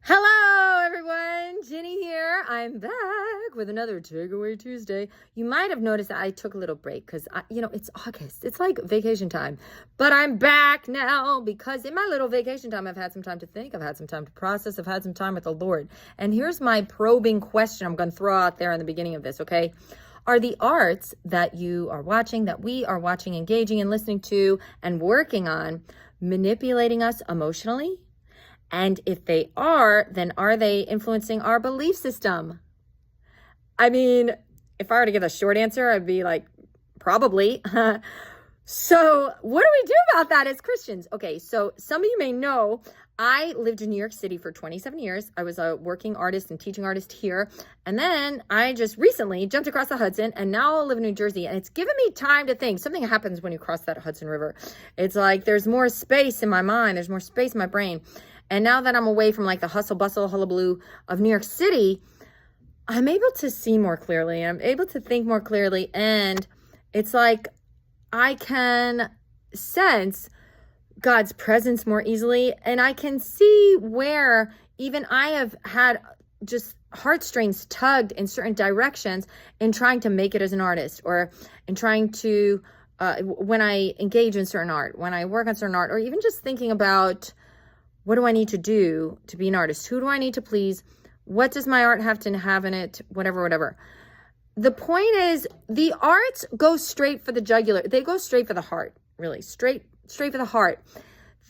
Hello, everyone. Jenny here. I'm back with another Takeaway Tuesday. You might have noticed that I took a little break because, it's August. It's like vacation time. But I'm back now because in my little vacation time, I've had some time to think. I've had some time to process. I've had some time with the Lord. And here's my probing question I'm going to throw out there in the beginning of this, okay? Are the arts that you are watching, that we are watching, engaging and listening to and working on, manipulating us emotionally? And if they are, then are they influencing our belief system? I mean, if I were to give a short answer, I'd be like, probably. So what do we do about that as Christians? Okay, so some of you may know, I lived in New York City for 27 years. I was a working artist and teaching artist here. And then I just recently jumped across the Hudson and now I live in New Jersey. And it's given me time to think. Something happens when you cross that Hudson River. It's like there's more space in my mind. There's more space in my brain. And now that I'm away from like the hustle, bustle, hullabaloo of New York City, I'm able to see more clearly. I'm able to think more clearly. And it's like I can sense God's presence more easily. And I can see where even I have had just heartstrings tugged in certain directions in trying to make it as an artist, or in trying to, when I engage in certain art, when I work on certain art, or even just thinking about, what do I need to do to be an artist? Who do I need to please? What does my art have to have in it? Whatever. The point is, the arts go straight for the jugular. They go straight for the heart, really. Straight for the heart.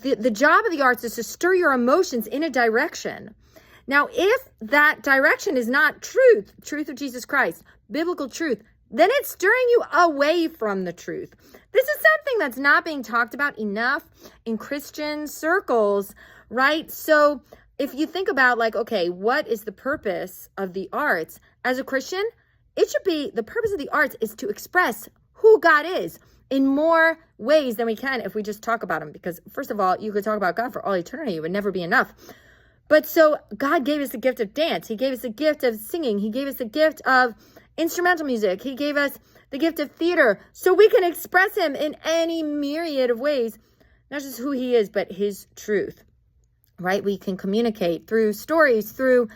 The job of the arts is to stir your emotions in a direction. Now, if that direction is not truth of Jesus Christ, biblical truth, then it's stirring you away from the truth. This is something that's not being talked about enough in Christian circles, right? So if you think about like, okay, what is the purpose of the arts? As a Christian, it should be, the purpose of the arts is to express who God is in more ways than we can if we just talk about him. Because first of all, you could talk about God for all eternity. It would never be enough. But so God gave us the gift of dance. He gave us the gift of singing. He gave us the gift of instrumental music. He gave us the gift of theater so we can express him in any myriad of ways, not just who he is, but his truth, right? We can communicate through stories, through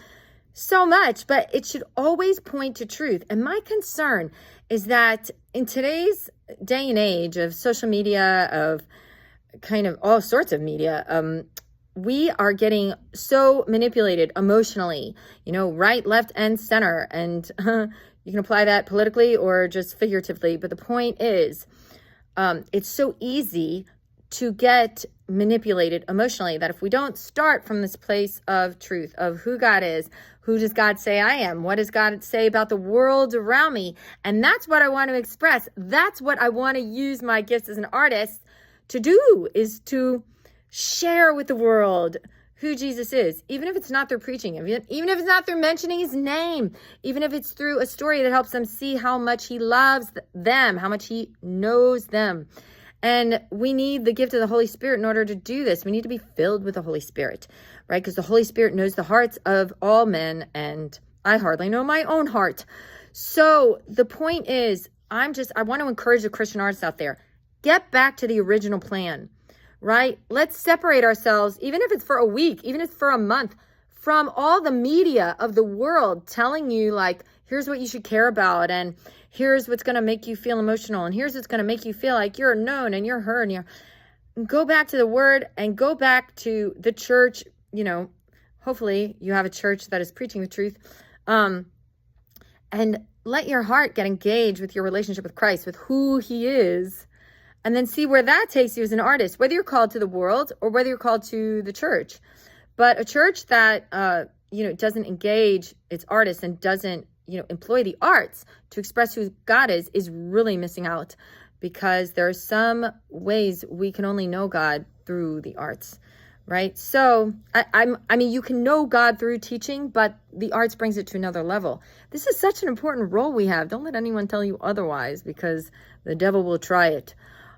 so much, but it should always point to truth. And my concern is that in today's day and age of social media, of kind of all sorts of media, we are getting so manipulated emotionally, right, left, and center. And you can apply that politically or just figuratively. But the point is, it's so easy to get manipulated emotionally that if we don't start from this place of truth, of who God is, who does God say I am? What does God say about the world around me? And that's what I want to express. That's what I want to use my gifts as an artist to do, is to share with the world who Jesus is, even if it's not through preaching, even if it's not through mentioning his name, even if it's through a story that helps them see how much he loves them, how much he knows them. And we need the gift of the Holy Spirit in order to do this. We need to be filled with the Holy Spirit, right? Because the Holy Spirit knows the hearts of all men, and I hardly know my own heart. So the point is, I want to encourage the Christian artists out there, get back to the original plan. Right? Let's separate ourselves, even if it's for a week, even if it's for a month, from all the media of the world telling you like, here's what you should care about, and here's what's going to make you feel emotional, and here's what's going to make you feel like you're known and you're heard. Go back to the word and go back to the church. Hopefully you have a church that is preaching the truth, and let your heart get engaged with your relationship with Christ, with who he is. And then see where that takes you as an artist, whether you're called to the world or whether you're called to the church. But a church that, doesn't engage its artists and doesn't, employ the arts to express who God is really missing out, because there are some ways we can only know God through the arts, right? So, you can know God through teaching, but the arts brings it to another level. This is such an important role we have. Don't let anyone tell you otherwise, because the devil will try it.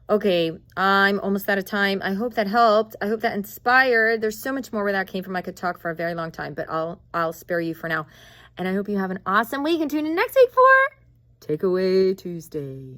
Okay, I'm almost out of time. I hope that helped. I hope that inspired. There's so much more where that came from. I could talk for a very long time, but I'll spare you for now. And I hope you have an awesome week, and tune in next week for Takeaway Tuesday.